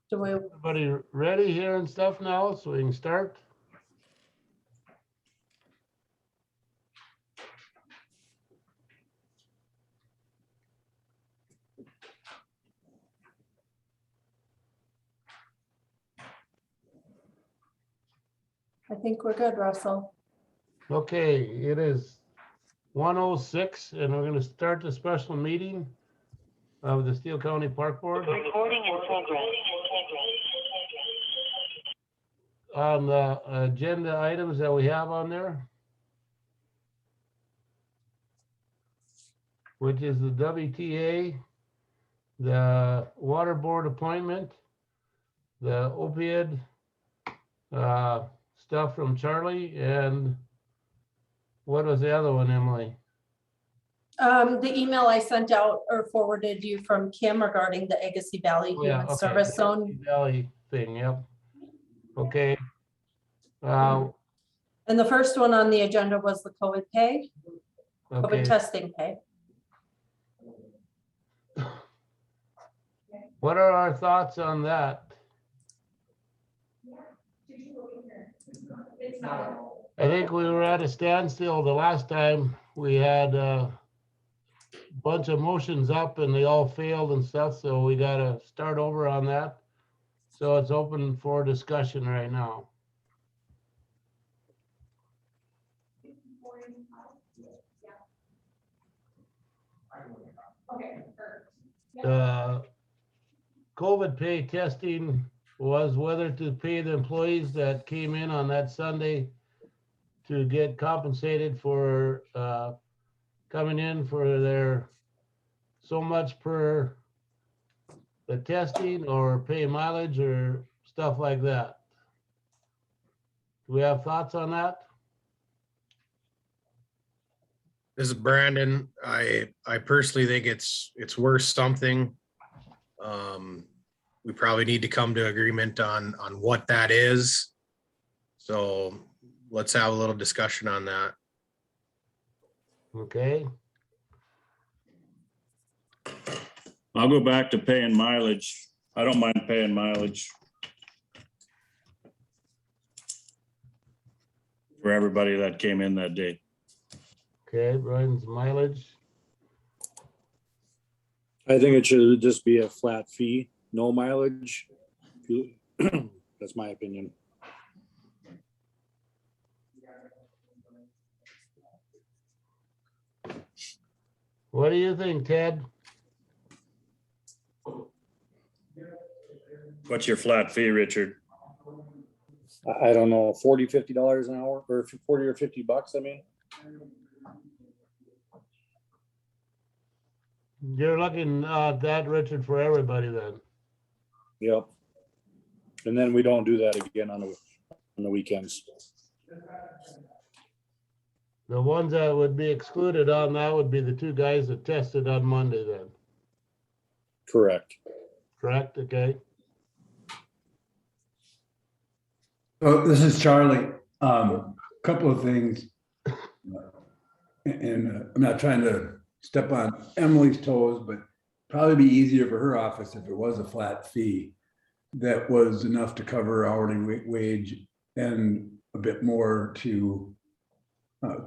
Do we, Everybody ready here and stuff now, so we can start? I think we're good, Russell. Okay, it is 1:06 and we're gonna start the special meeting of the Steele County Park Board. Recording in progress. On the agenda items that we have on there, which is the WTA, the Water Board appointment, the opioid stuff from Charlie, and what was the other one, Emily? The email I sent out or forwarded you from Kim regarding the Agassiz Valley Oh, yeah, Human okay. Service Zone. Valley thing, yep. Okay. Uh, And the first one on the agenda was the COVID pay, COVID okay. testing pay. What are our thoughts on that? I think we were at a standstill the last time. We had a bunch of motions up and they all failed and stuff, so we gotta start over on that. So it's open for discussion right now. COVID pay testing was whether to pay the employees that came in on that Sunday to get compensated for coming in for their so much per the testing, or pay mileage or stuff like that. Do we have thoughts on that? This is Brandon. I personally think it's worth something. We probably need to come to agreement on what that is. So let's have a little discussion on that. Okay, I'll go back to paying mileage. I don't mind paying mileage for everybody that came in that day. okay, Brian's mileage. I think it should just be a flat fee, no mileage. That's my opinion. What do you think, Ted? What's your flat fee, Richard? I don't know, $40, $50 an hour, or 40 or 50 bucks, I mean. You're looking at that, Richard, for everybody then. Yep. And then we don't do that again on the weekends. The ones that would be excluded on that would be the two guys that tested on Monday then, Correct. correct? Okay. Oh, this is Charlie. Couple of things. And I'm not trying to step on Emily's toes, but probably be easier for her office if it was a flat fee that was enough to cover hourly wage and a bit more to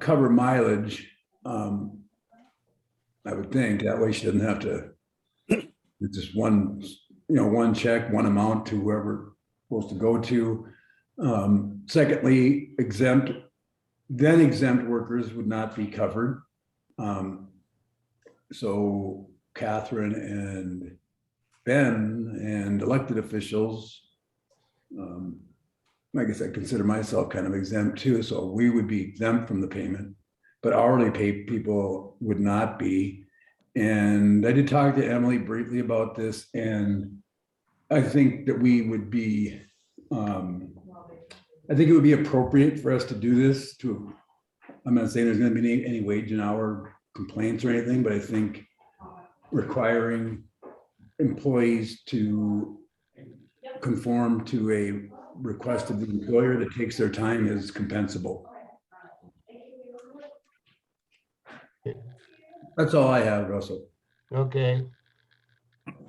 cover mileage. I would think that way she doesn't have to, it's just one, one check, one amount to whoever it's supposed to go to. Secondly, exempt workers would not be covered. So Catherine and Ben and elected officials, I guess I consider myself kind of exempt too. So we would be exempt from the payment, but hourly pay people would not be. And I did talk to Emily briefly about this, and I think that we would be, I think it would be appropriate for us to do this to, I'm not saying there's going to be any wage and hour complaints or anything, but I think requiring employees to conform to a request of the employer that takes their time is compensable. That's all I have, Russell. Okay.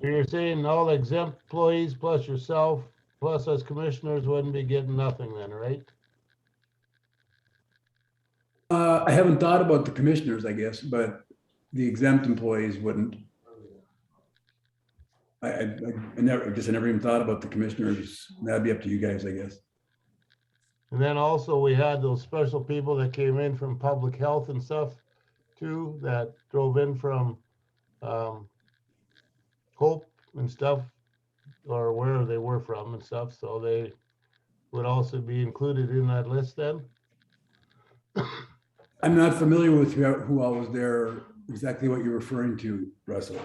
You're saying all exempt employees plus yourself, plus us commissioners wouldn't be getting nothing then, right? I haven't thought about the commissioners, I guess, but the exempt employees wouldn't. I never even thought about the commissioners. That'd be up to you guys, I guess. And then also we had those special people that came in from public health and stuff too, that drove in from Hope and stuff, or where they were from and stuff, so they would also be included in that list then? I'm not familiar with who all was there, exactly what you're referring to, Russell.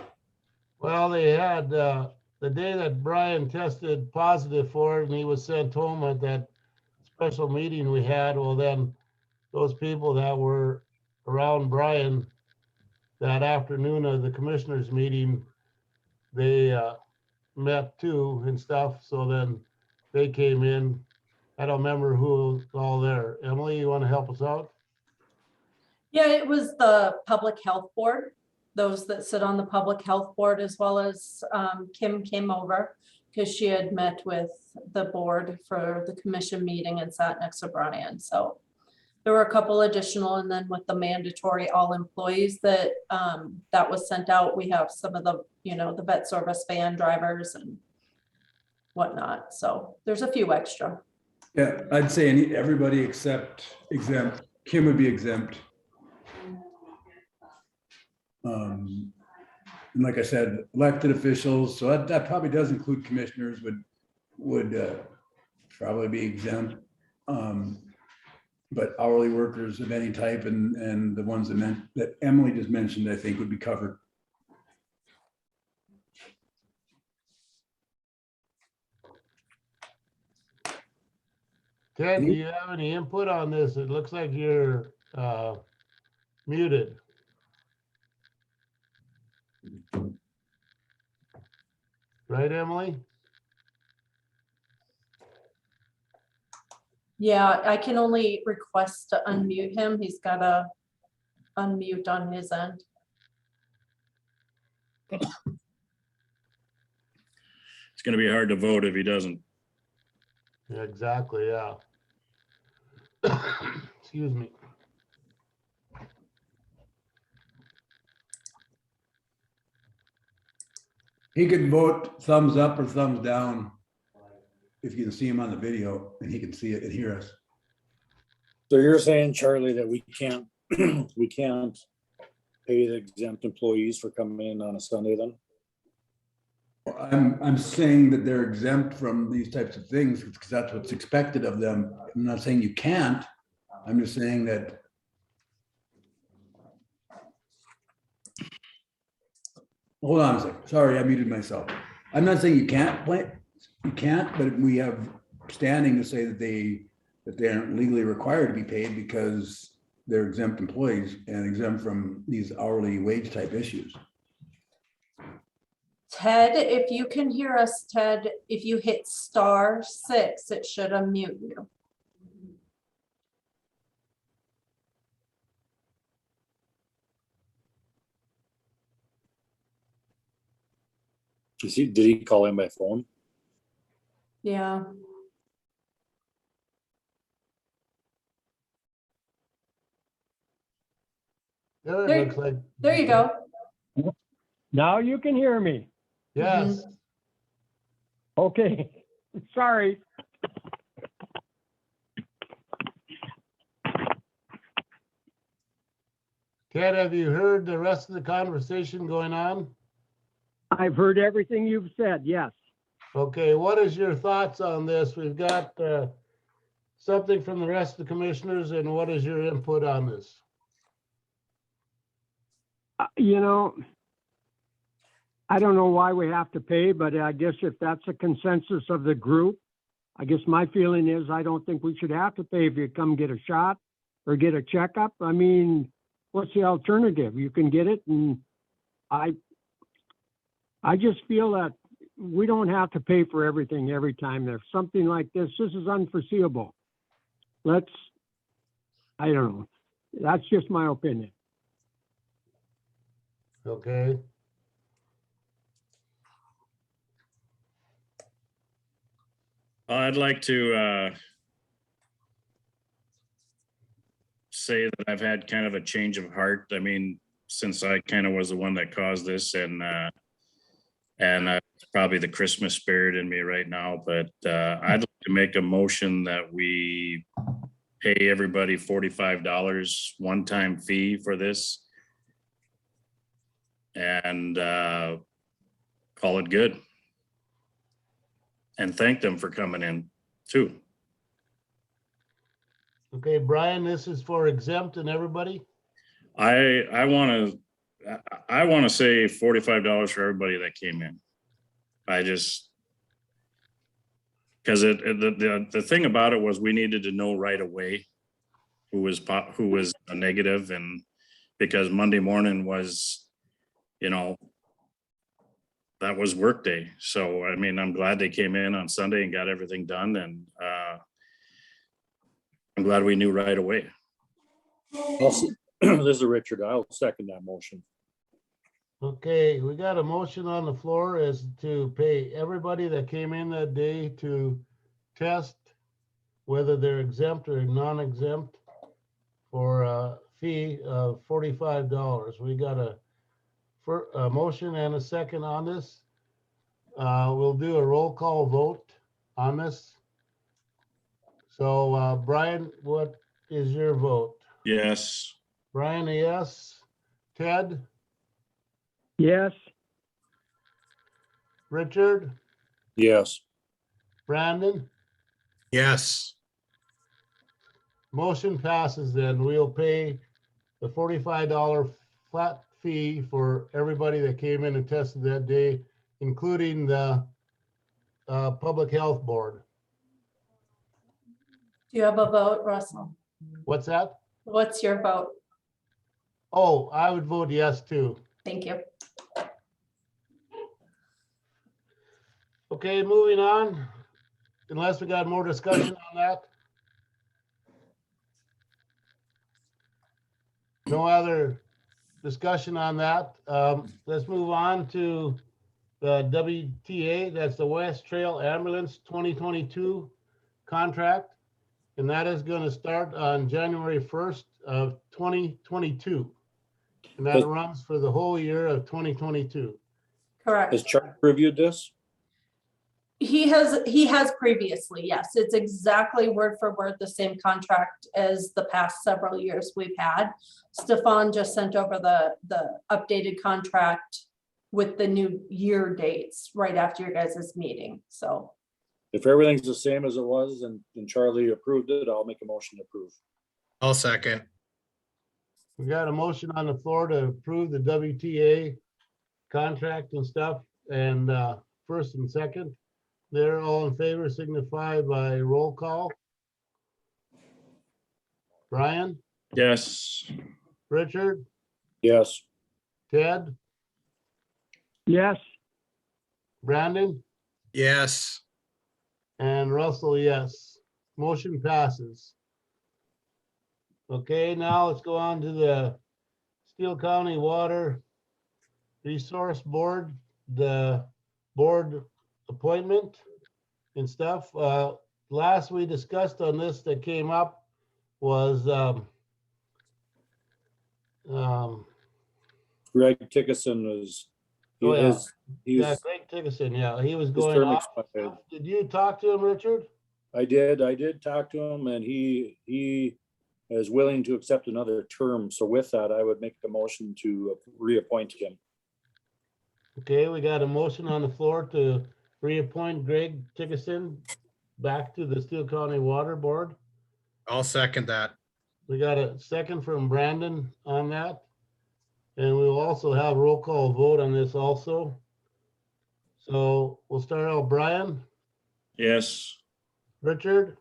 Well, they had, the day that Brian tested positive for it and he was sent home at that special meeting we had, well then, those people that were around Brian that afternoon of the commissioners meeting, they met too and stuff, so then they came in. I don't remember who was all there. Emily, you want to help us out? Yeah, it was the Public Health Board, those that sit on the Public Health Board, as well as Kim came over because she had met with the board for the commission meeting and sat next to Brian. So there were a couple additional, and then with the mandatory all employees that that was sent out, we have some of the, the vet service van drivers and whatnot. So there's a few extra. Yeah, I'd say everybody except exempt. Kim would be exempt. And like I said, elected officials, so that probably does include commissioners would probably be exempt. But hourly workers of any type and the ones that Emily just mentioned, I think would be covered. Ted, do you have any input on this? It looks like you're muted. Right, Emily? Yeah, I can only request to unmute him. He's got to unmute on his end. It's gonna be hard to vote if he doesn't. Yeah, exactly, yeah. Excuse me. He could vote thumbs up or thumbs down if you can see him on the video and he can see it and hear us. So you're saying, Charlie, that we can't, we can't pay the exempt employees for coming in on a Sunday then? I'm saying that they're exempt from these types of things because that's what's expected of them. I'm not saying you can't. I'm just saying that. Hold on a second. Sorry, I muted myself. I'm not saying you can't play. You can't, but we have standing to say that they aren't legally required to be paid because they're exempt employees and exempt from these hourly wage type issues. Ted, if you can hear us, Ted, if you hit *6, it should unmute you. Did he call in by phone? Yeah. There it There- looks like. There you go. Now you can hear me. Yes, Okay, sorry. Ted, have you heard the rest of the conversation going on? I've heard everything you've said, yes. Okay, what is your thoughts on this? We've got something from the rest of the commissioners, and what is your input on this? You know, I don't know why we have to pay, but I guess if that's a consensus of the group, I guess my feeling is I don't think we should have to pay if you come get a shot or get a checkup. I mean, what's the alternative? You can get it, and I just feel that we don't have to pay for everything every time. There's something like this is unforeseeable. I don't know. That's just my opinion. Okay. I'd like to say that I've had kind of a change of heart. I mean, since I kind of was the one that caused this, and probably the Christmas spirit in me right now, but I'd like to make a motion that we pay everybody $45 one-time fee for this and call it good. And thank them for coming in too. Okay, Brian, this is for exempt and everybody? I want to say $45 for everybody that came in. I just, because the thing about it was we needed to know right away who was a negative, and because Monday morning was, you know, that was work day. So, I mean, I'm glad they came in on Sunday and got everything done, and I'm glad we knew right away. This is Richard. I'll second that motion. Okay, we got a motion on the floor as to pay everybody that came in that day to test whether they're exempt or non-exempt for a fee of $45. We got a motion and a second on this. We'll do a roll call vote on this. So Brian, what is your vote? Yes. Brian, a yes. Ted? Yes, Richard? Yes. Brandon? Yes. Motion passes then. We'll pay the $45 flat fee for everybody that came in and tested that day, including the Public Health Board. Do you have a vote, Russell? What's that? What's your vote? Oh, I would vote yes too. Thank you. Okay, moving on. Unless we got more discussion on that. No other discussion on that. Let's move on to the WTA, that's the West Trail Ambulance 2022 contract. And that is going to start on January 1st of 2022. And that runs for the whole year of 2022. Correct. Has Charlie reviewed this? He has previously, yes. It's exactly word for word the same contract as the past several years we've had. Stefan just sent over the updated contract with the new year dates right after your guys' meeting. So If everything's the same as it was and Charlie approved it, I'll make a motion to approve. I'll second. We got a motion on the floor to approve the WTA contract and stuff, and first and second. They're all in favor, signify by roll call. Brian, Yes. Richard, Yes. Ted, yes, Brandon, Yes. and Russell, yes. Motion passes. Okay, now let's go on to the Steele County Water Resource Board, the board appointment and stuff. Last we discussed on this that came up was Greg Tickerson was, Oh, yeah. he yeah, was, Greg Tickerson, yeah, he was his going term off. expired. Did you talk to him, Richard? I did talk to him and he is willing to accept another term. So with that, I would make the motion to reappoint him. Okay, we got a motion on the floor to reappoint Greg Tickerson back to the Steele County Water Board. I'll second that. We got a second from Brandon on that. And we will also have roll call vote on this also. So we'll start out Brian, Yes. Richard,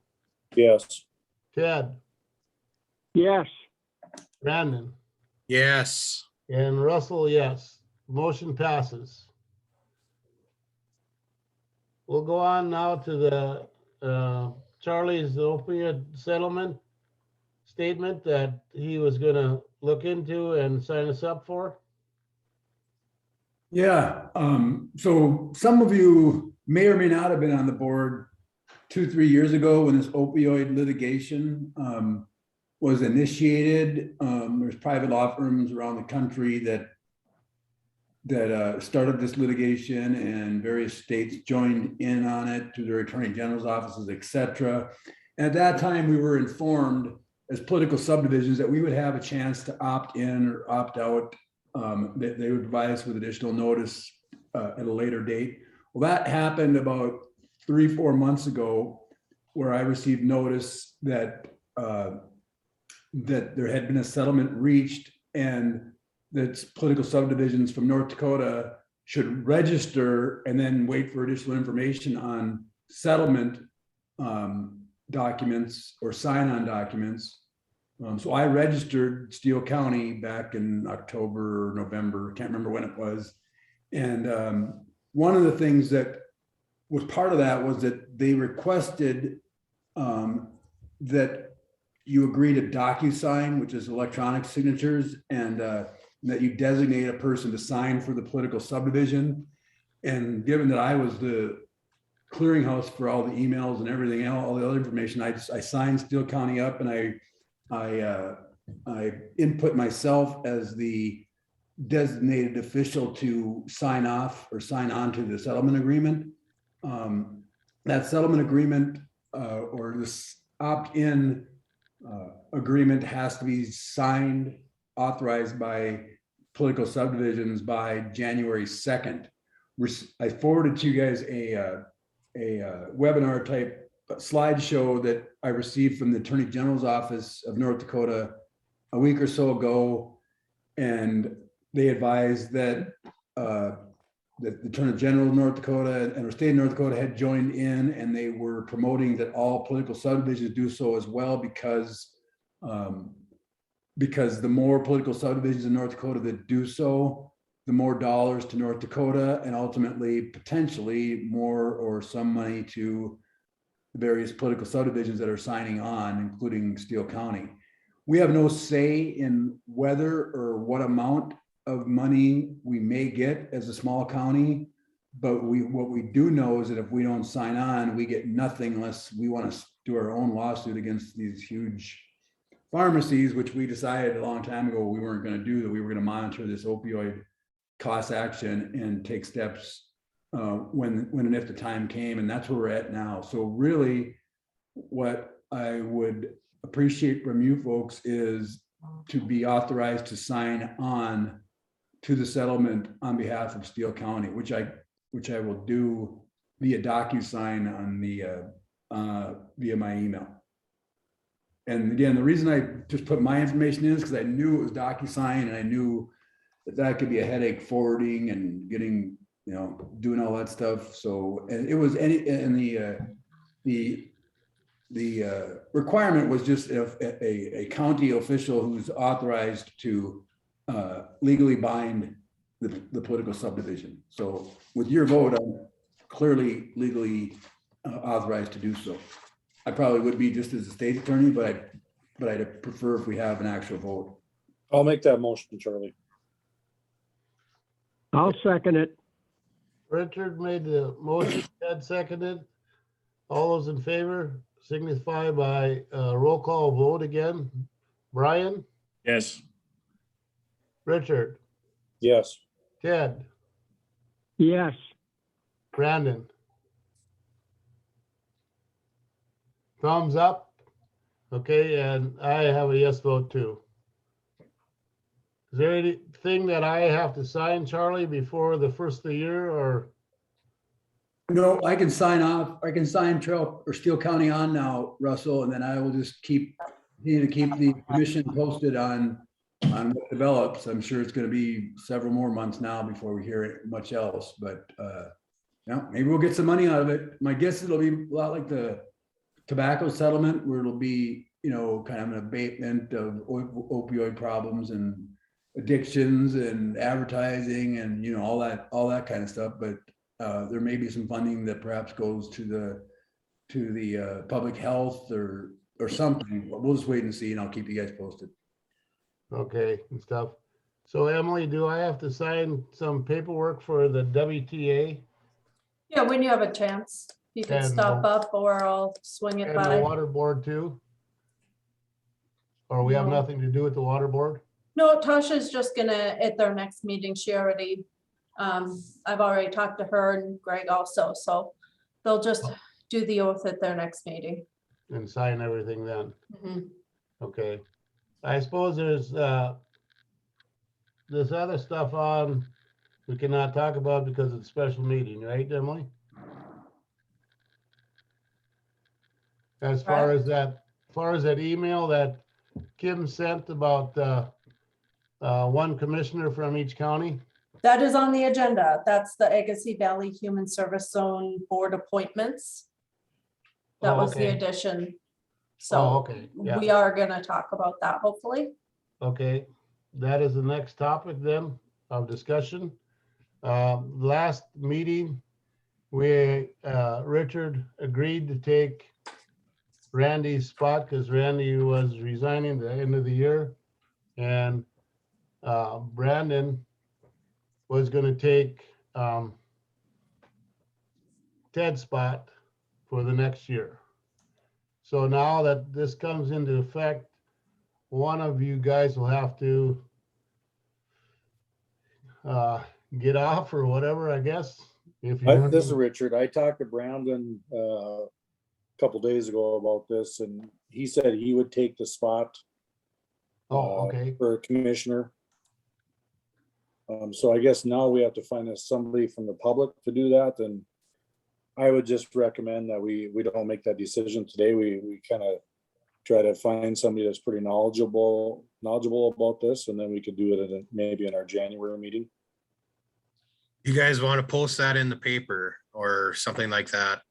Yes. Ted, yes, Brandon, Yes. and Russell, yes. Motion passes. We'll go on now to the Charlie's opioid settlement statement that he was gonna look into and sign us up for. Yeah, so some of you may or may not have been on the board 2-3 years ago when this opioid litigation was initiated. There's private law firms around the country that started this litigation, and various states joined in on it through their attorney general's offices, et cetera. And at that time, we were informed as political subdivisions that we would have a chance to opt in or opt out. They would provide us with additional notice at a later date. Well, that happened about 3-4 months ago, where I received notice that that there had been a settlement reached, and that political subdivisions from North Dakota should register and then wait for additional information on settlement documents or sign-on documents. So I registered Steele County back in October or November, can't remember when it was. And one of the things that was part of that was that they requested that you agree to DocuSign, which is electronic signatures, and that you designate a person to sign for the political subdivision. And given that I was the clearinghouse for all the emails and everything else, all the other information, I signed Steele County up, and I input myself as the designated official to sign off or sign on to the settlement agreement. That settlement agreement or this opt-in agreement has to be signed, authorized by political subdivisions by January 2nd. I forwarded to you guys a webinar type slideshow that I received from the Attorney General's office of North Dakota a week or so ago, and they advised that that the Attorney General of North Dakota and the state of North Dakota had joined in, and they were promoting that all political subdivisions do so as well, because the more political subdivisions in North Dakota that do so, the more dollars to North Dakota, and ultimately potentially more or some money to the various political subdivisions that are signing on, including Steele County. We have no say in whether or what amount of money we may get as a small county, but what we do know is that if we don't sign on, we get nothing unless we want to do our own lawsuit against these huge pharmacies, which we decided a long time ago we weren't going to do, that we were going to monitor this opioid class action and take steps when and if the time came, and that's where we're at now. So really, what I would appreciate from you folks is to be authorized to sign on to the settlement on behalf of Steele County, which I will do via DocuSign on the via my email. And again, the reason I just put my information in is because I knew it was DocuSign, and I knew that could be a headache forwarding and getting, doing all that stuff. So, and it was the requirement was just if a county official who's authorized to legally bind the political subdivision. So with your vote, I'm clearly legally authorized to do so. I probably would be just as a state attorney, but I'd prefer if we have an actual vote. I'll make that motion, Charlie. I'll second it. Richard made the motion, Ted seconded. All those in favor signify by roll call vote again. Brian, Yes. Richard, Yes. Ted, Yes. Brandon. Thumbs up. Okay, and I have a yes vote too. Is there anything that I have to sign, Charlie, before the first of the year, or? No, I can sign off. I can sign Trail or Steele County on now, Russell, and then I will just continue to keep the commission posted on what develops. I'm sure it's going to be several more months now before we hear much else, but maybe we'll get some money out of it. My guess it'll be a lot like the tobacco settlement, where it'll be, kind of an abatement of opioid problems and addictions and advertising and, all that kind of stuff. But there may be some funding that perhaps goes to the public health or something. We'll just wait and see, and I'll keep you guys posted. Okay, and stuff. So Emily, do I have to sign some paperwork for the WTA? Yeah, when you have a chance. You could And stop the- up or I'll swing it And the by. water board too? Or we have No. nothing to do with the water board? No, Tasha's just gonna, at their next meeting, she already, I've already talked to her and Greg also, so they'll just do the oath at their next meeting. And sign everything then? Mhm. Okay. I suppose there's this other stuff on, we cannot talk about because it's a special meeting, right, Emily? As far as that email that Kim sent about one commissioner from each county? That is on the agenda. That's the Agassiz Valley Human Service Zone Board appointments. That Oh, was the okay. addition. Oh, So okay, yeah, we are gonna talk about that hopefully. okay. That is the next topic then of discussion. Last meeting, Richard agreed to take Randy's spot because Randy was resigning at the end of the year. And Brandon was gonna take Ted's spot for the next year. So now that this comes into effect, one of you guys will have to get off or whatever, I guess. If you This is Richard. I talked to Brandon a couple days ago about this, and he said he would take the spot Oh, okay. for a commissioner. So I guess now we have to find somebody from the public to do that, and I would just recommend that we don't make that decision today. We kind of try to find somebody that's pretty knowledgeable about this, and then we could do it maybe in our January meeting. You guys want to post that in the paper or something like that?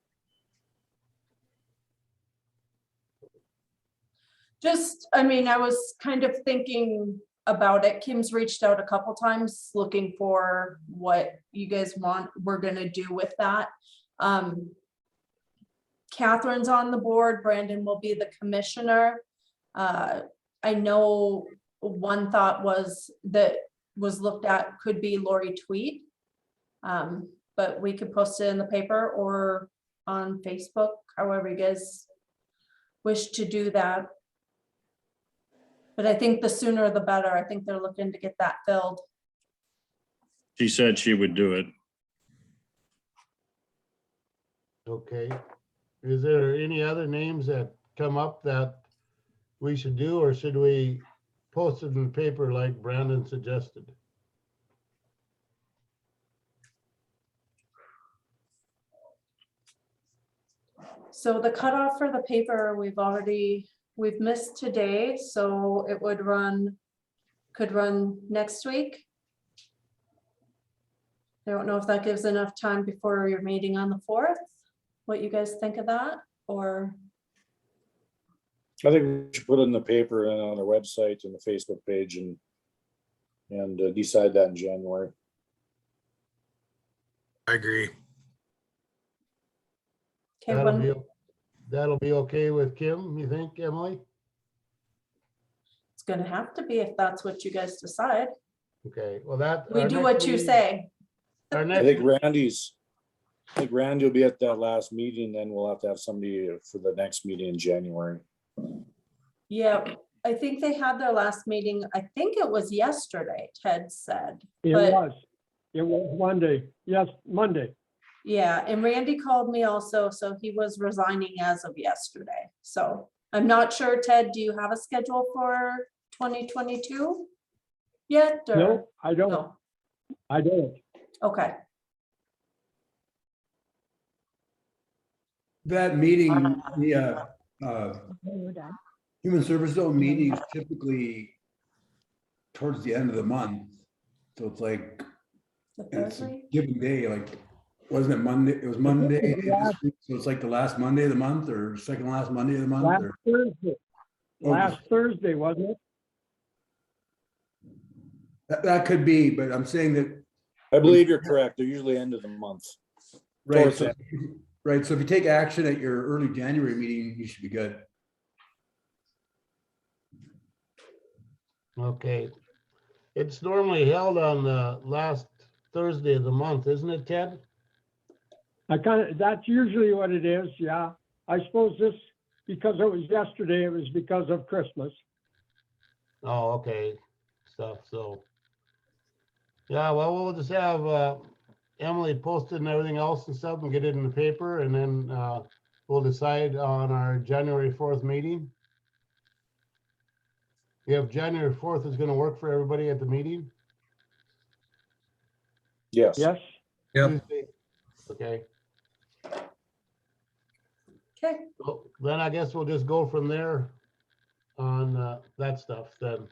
Just, I mean, I was kind of thinking about it. Kim's reached out a couple times looking for what you guys we're gonna do with that. Catherine's on the board, Brandon will be the commissioner. I know one thought was looked at could be Lori Tweet. But we could post it in the paper or on Facebook, however you guys wish to do that. But I think the sooner the better. I think they're looking to get that filled. She said she would do it. Okay. Is there any other names that come up that we should do, or should we post it in the paper like Brandon suggested? So the cutoff for the paper, we've missed today, so it could run next week. I don't know if that gives enough time before your meeting on the 4th. What you guys think of that, or? I think we should put it in the paper and on our website and the Facebook page and decide that in January. I agree. Okay, That'll be okay with Kim, you think, Emily? it's gonna have to be if that's what you guys decide. Okay, well, that. We our do next what you meeting- say. Our I next, think Randy will be at that last meeting, then we'll have to have somebody for the next meeting in January. Yeah, I think they had their last meeting, I think it was yesterday, Ted said. It But- was. It was Monday. Yes, Monday. Yeah, and Randy called me also, so he was resigning as of yesterday. So I'm not sure, Ted, do you have a schedule for 2022 yet? or- No, I don't. No, I don't. okay. That meeting, the Human Service Zone meeting is typically towards the end of the month. So it's like, The it's a Thursday? given day, like, wasn't it Monday? It was Monday this week, so it's like the last Monday of the month or second last Monday of the month Last or? Thursday. Last Thursday, wasn't it? That could be, but I'm saying that, I believe you're correct. They're usually end of the month. right, Towards so, right, so if you take action at your early January meeting, you should be good. okay. It's normally held on the last Thursday of the month, isn't it, Ted? That's usually what it is, yeah. I suppose this, because it was yesterday, it was because of Christmas. Oh, okay, stuff, so. Yeah, well, we'll just have Emily posted and everything else and stuff and get it in the paper, and then we'll decide on our January 4th meeting. If January 4th is gonna work for everybody at the meeting? Yes. Yes? Yep. Tuesday? Okay, Okay, well, then I guess we'll just go from there on that stuff then.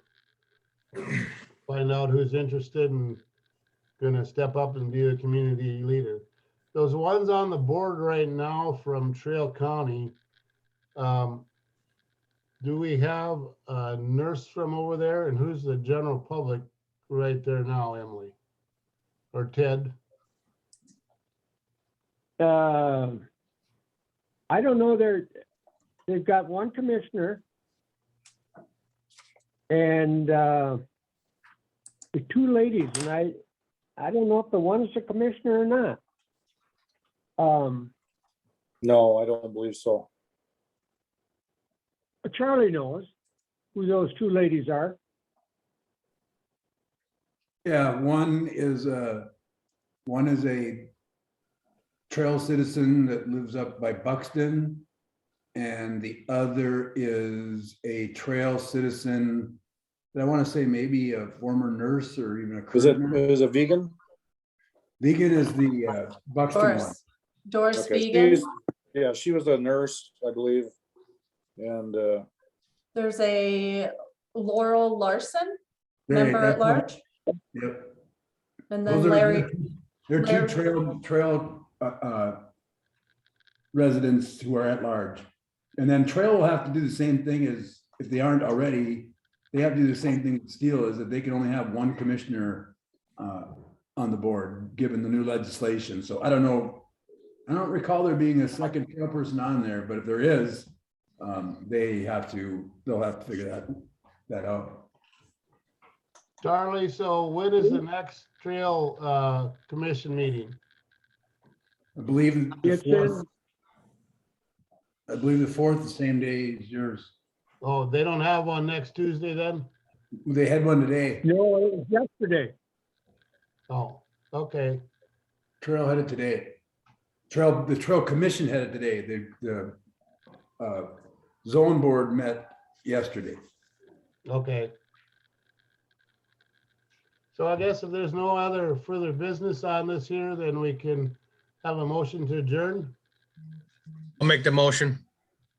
Find out who's interested and gonna step up and be a community leader. Those ones on the board right now from Trail County, do we have a nurse from over there, and who's the general public right there now, Emily? Or Ted? I don't know, they've got one commissioner and the two ladies, and I don't know if the one is a commissioner or not. No, I don't believe so. Charlie knows who those two ladies are. Yeah, one is a trail citizen that lives up by Buxton. And the other is a trail citizen that I want to say maybe a former nurse or even a Is it, current nurse. is it vegan? Vegan is the Buxton one. Doris Okay, Vegan. yeah, she was a nurse, I believe. And There's a Laurel Larson, Right, member at that's one. large, Yep. and Those then are, Larry. they're Larry- two trail residents who are at large. And then trail will have to do the same thing as, if they aren't already, they have to do the same thing with Steele, is that they can only have one commissioner on the board, given the new legislation. So I don't know, I don't recall there being a second trail person on there, but if there is, they'll have to figure that out. Charlie, so when is the next trail commission meeting? I believe the It's fourth, in, I believe the fourth, the same day as yours. Oh, they don't have one next Tuesday then? They had one today. no, it was yesterday. Oh, okay, Trail had it today. The trail commission had it today. The zone board met yesterday. okay. So I guess if there's no other further business on this here, then we can have a motion to adjourn. I'll make the motion.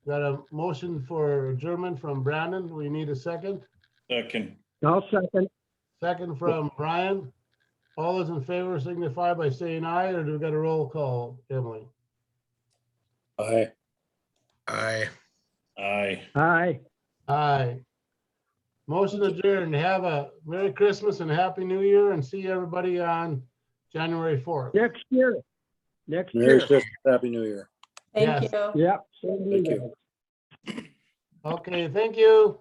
Got a motion for adjournment from Brandon. We need a second. Second. I'll second. Second from Brian. All those in favor signify by saying aye, or do we got a roll call, Emily? I. Aye. Aye. Aye. Aye. Motion adjourned. Have a Merry Christmas and Happy New Year, and see everybody on January 4th. Next year. Next Merry year. Christmas, Happy New Year. Thank Yes. you. Yep. same to Thank you you. guys. Okay, thank you.